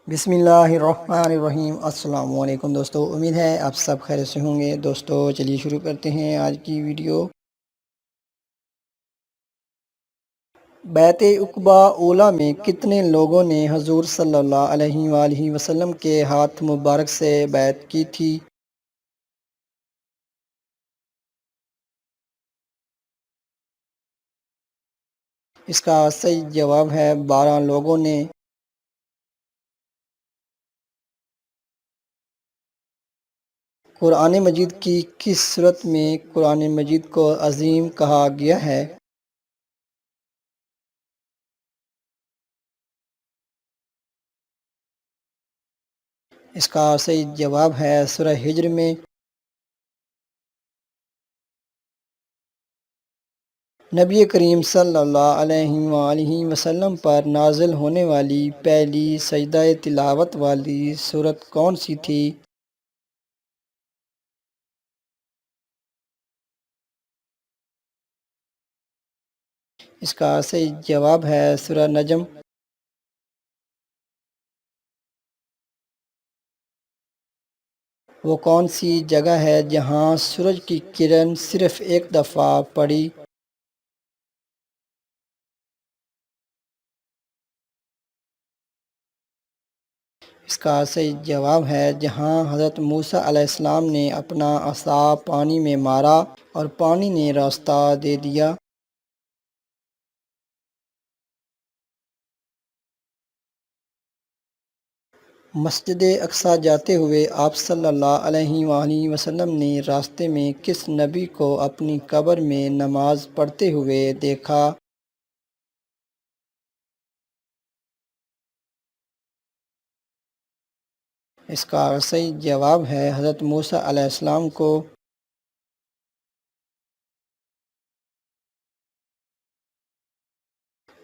بسم اللہ الرحمن الرحیم۔ السلام علیکم دوستو، امید ہے آپ سب خیر سے ہوں گے۔ دوستو چلیے شروع کرتے ہیں آج کی ویڈیو۔ بیعت عقبہ اولیٰ میں کتنے لوگوں نے حضور صلی اللہ علیہ وآلہ وسلم کے ہاتھ مبارک سے بیعت کی تھی؟ اس کا صحیح جواب ہے 12 لوگوں نے۔ قرآن مجید کی کس صورت میں قرآن مجید کو عظیم کہا گیا ہے؟ اس کا صحیح جواب ہے سورہ ہجر میں۔ نبی کریم صلی اللہ علیہ وآلہ وسلم پر نازل ہونے والی پہلی سجدہ تلاوت والی سورت کون سی تھی؟ اس کا صحیح جواب ہے سورہ نجم۔ وہ کون سی جگہ ہے جہاں سورج کی کرن صرف ایک دفعہ پڑی؟ اس کا صحیح جواب ہے جہاں حضرت موسیٰ علیہ السلام نے اپنا عصا پانی میں مارا اور پانی نے راستہ دے دیا۔ مسجد اقصی جاتے ہوئے آپ صلی اللہ علیہ وآلہ وسلم نے راستے میں کس نبی کو اپنی قبر میں نماز پڑھتے ہوئے دیکھا؟ اس کا صحیح جواب ہے حضرت موسیٰ علیہ السلام کو۔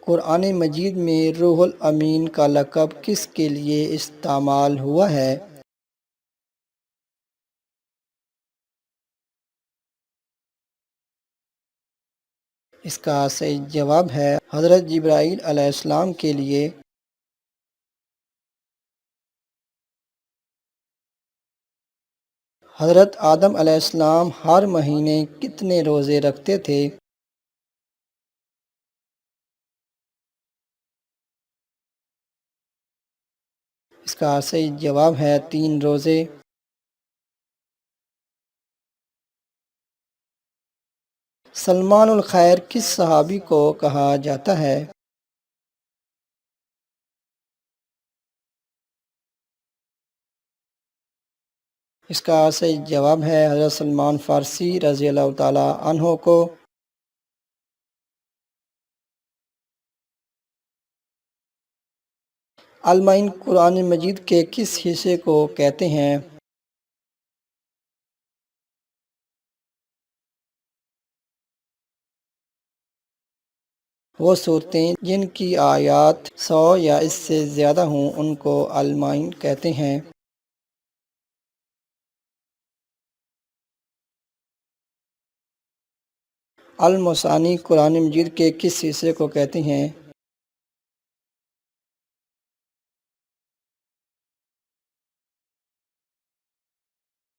قرآن مجید میں روح الامین کا لقب کس کے لیے استعمال ہوا ہے؟ اس کا صحیح جواب ہے حضرت جبرائیل علیہ السلام کے لیے۔ حضرت آدم علیہ السلام ہر مہینے کتنے روزے رکھتے تھے؟ اس کا صحیح جواب ہے 3 روزے۔ سلمان الخیر کس صحابی کو کہا جاتا ہے؟ اس کا صحیح جواب ہے حضرت سلمان فارسی رضی اللہ تعالی عنہ کو۔ المعین قرآن مجید کے کس حصے کو کہتے ہیں؟ وہ صورتیں جن کی آیات 100 یا اس سے زیادہ ہوں ان کو المعین کہتے ہیں۔ المثانی قرآن مجید کے کس حصے کو کہتے ہیں؟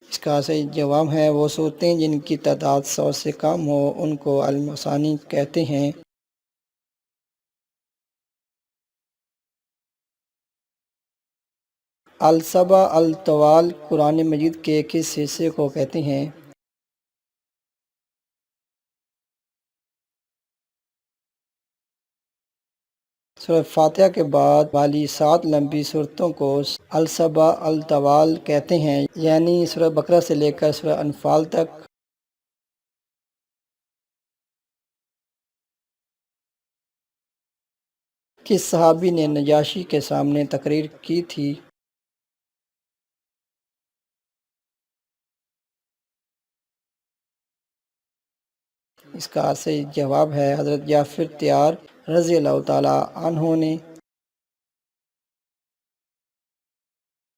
اس کا صحیح جواب ہے وہ صورتیں جن کی تعداد 100 سے کم ہو ان کو المثانی کہتے ہیں۔ السبع الطوال قرآن مجید کے کس حصے کو کہتے ہیں؟ سورہ فاتحہ کے بعد والی 7 لمبی صورتوں کو السبع الطوال کہتے ہیں، یعنی سورہ بقرہ سے لے کر سورہ انفال تک۔ کس صحابی نے نجاشی کے سامنے تقریر کی تھی؟ اس کا صحیح جواب ہے حضرت جعفر تیار رضی اللہ تعالی عنہ نے۔